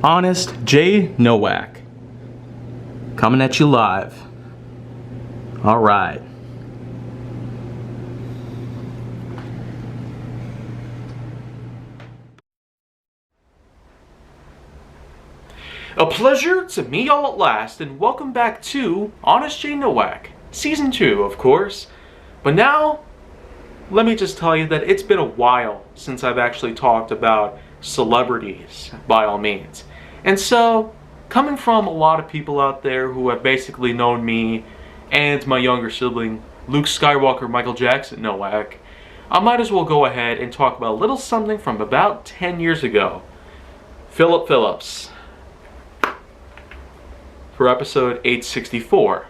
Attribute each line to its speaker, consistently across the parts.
Speaker 1: Honest J. Nowak. Coming at you live. Alright. A pleasure to meet y'all at last, and welcome back to Honest J. Nowak. Season 2, of course. But now, let me just tell you that it's been a while since I've actually talked about celebrities, by all means. And so, coming from a lot of people out there who have basically known me and my younger sibling, Luke Skywalker Michael Jackson Nowak, I might as well go ahead and talk about a little something from about 10 years ago. Phillip Phillips. For episode 864.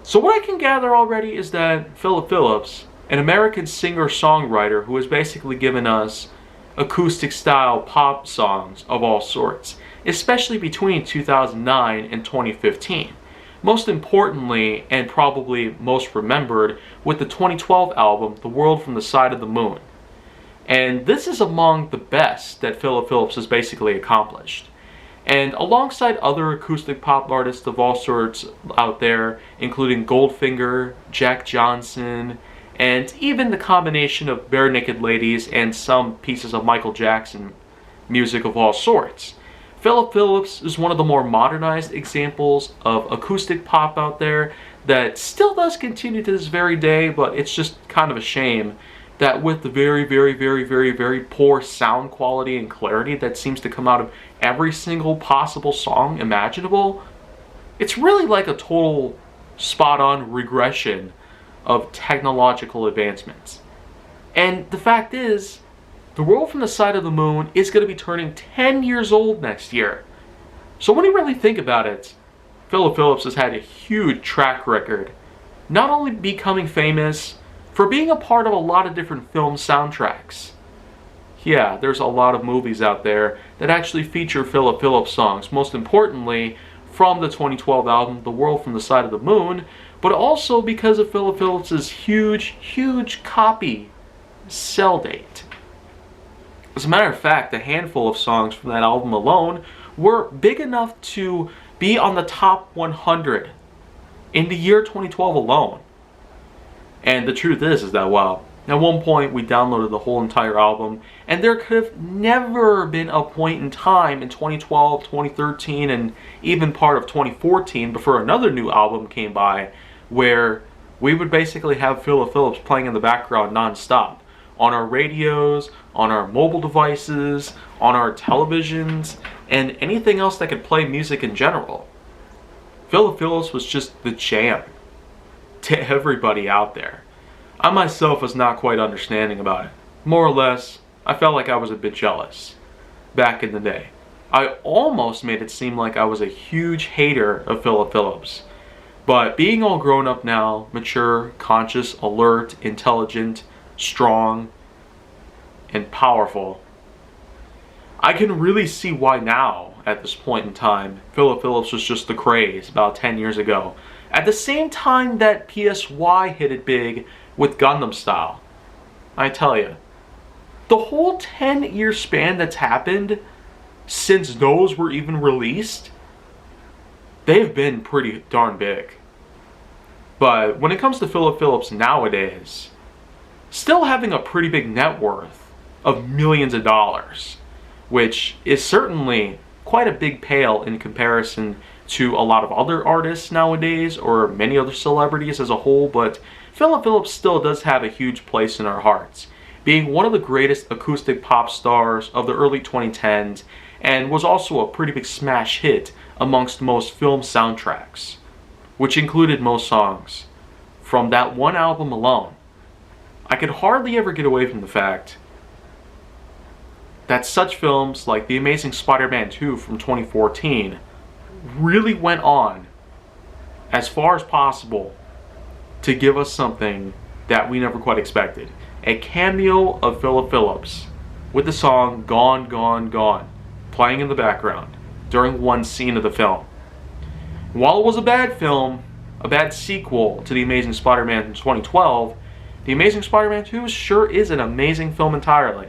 Speaker 1: So what I can gather already is that Phillip Phillips, an American singer-songwriter who has basically given us acoustic-style pop songs of all sorts, especially between 2009 and 2015. Most importantly, and probably most remembered, with the 2012 album, The World from the Side of the Moon. And this is among the best that Phillip Phillips has basically accomplished. And alongside other acoustic pop artists of all sorts out there, including Goldfinger, Jack Johnson, and even the combination of Bare Naked Ladies and some pieces of Michael Jackson music of all sorts, Phillip Phillips is one of the more modernized examples of acoustic pop out there that still does continue to this very day, but it's just kind of a shame that with the very poor sound quality and clarity that seems to come out of every single possible song imaginable, it's really like a total spot-on regression of technological advancements. And the fact is, The World from the Side of the Moon is going to be turning 10 years old next year. So when you really think about it, Phillip Phillips has had a huge track record, not only becoming famous, for being a part of a lot of different film soundtracks. Yeah, there's a lot of movies out there that actually feature Phillip Phillips songs, most importantly from the 2012 album The World from the Side of the Moon, but also because of Phillip Phillips' huge copy sell date. As a matter of fact, a handful of songs from that album alone were big enough to be on the top 100 in the year 2012 alone. And the truth is that, wow, at one point we downloaded the whole entire album, and there could have never been a point in time in 2012, 2013, and even part of 2014 before another new album came by where we would basically have Phillip Phillips playing in the background non-stop on our radios, on our mobile devices, on our televisions, and anything else that could play music in general. Phillip Phillips was just the jam to everybody out there. I myself was not quite understanding about it. More or less, I felt like I was a bit jealous back in the day. I almost made it seem like I was a huge hater of Phillip Phillips. But being all grown up now, mature, conscious, alert, intelligent, strong, and powerful, I can really see why now, at this point in time, Phillip Phillips was just the craze about 10 years ago. At the same time that PSY hit it big with Gangnam Style. I tell you, the whole 10-year span that's happened since those were even released, they've been pretty darn big. But when it comes to Phillip Phillips nowadays, still having a pretty big net worth of millions of dollars, which is certainly quite a big pale in comparison to a lot of other artists nowadays, or many other celebrities as a whole, but Phillip Phillips still does have a huge place in our hearts, being one of the greatest acoustic pop stars of the early 2010s, and was also a pretty big smash hit amongst most film soundtracks, which included most songs from that one album alone. I could hardly ever get away from the fact that such films like The Amazing Spider-Man 2 from 2014 really went on as far as possible to give us something that we never quite expected. A cameo of Phillip Phillips with the song Gone, Gone, Gone playing in the background during one scene of the film. While it was a bad film, a bad sequel to The Amazing Spider-Man from 2012, The Amazing Spider-Man 2 sure is an amazing film entirely,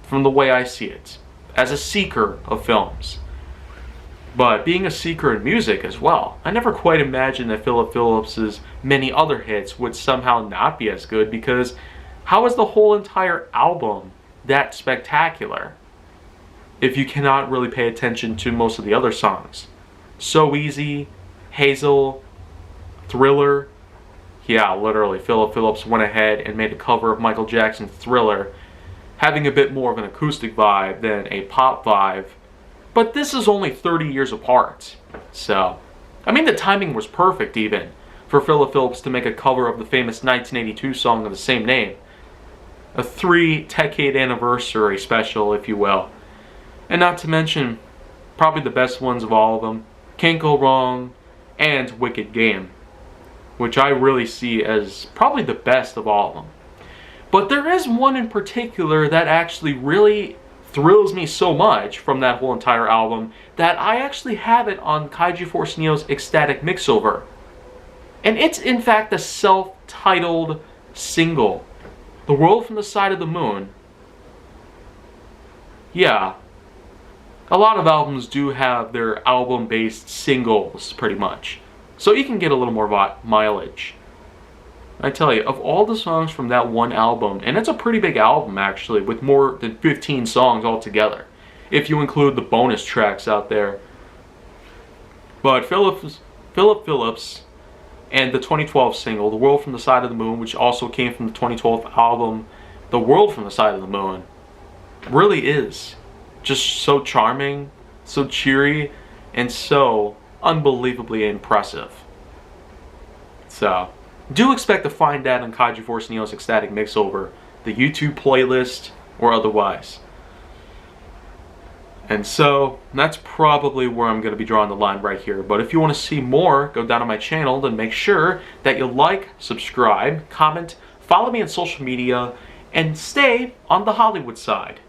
Speaker 1: from the way I see it. as a seeker of films. But being a seeker in music as well, I never quite imagined that Philip Phillips's many other hits would somehow not be as good, because how is the whole entire album that spectacular if you cannot really pay attention to most of the other songs? So Easy, Hazel, Thriller. Yeah, literally, Philip Phillips went ahead and made a cover of Michael Jackson's Thriller, having a bit more of an acoustic vibe than a pop vibe. But this is only 30 years apart. So, I mean, the timing was perfect even for Philip Phillips to make a cover of the famous 1982 song of the same name. A 3-decade anniversary special, if you will. And not to mention, probably the best ones of all of them, Can't Go Wrong and Wicked Game, which I really see as probably the best of all of them. But there is one in particular that actually really thrills me so much from that whole entire album that I actually have it on Kaiju Force Neo's Ecstatic Mixover. And it's in fact the self-titled single, The World from the Side of the Moon. Yeah, a lot of albums do have their album-based singles, pretty much. So you can get a little more mileage. I tell you, of all the songs from that one album, and it's a pretty big album actually, with more than 15 songs altogether, if you include the bonus tracks out there. But Philip Phillips and the 2012 single, The World from the Side of the Moon, which also came from the 2012 album, The World from the Side of the Moon, really is just so charming, so cheery, and so unbelievably impressive. So, do expect to find that on Kaiju Force Neo's Ecstatic Mixover, the YouTube playlist, or otherwise. And so, that's probably where I'm going to be drawing the line right here. But if you want to see more, go down to my channel, then make sure that you like, subscribe, comment, follow me on social media, and stay on the Hollywood side.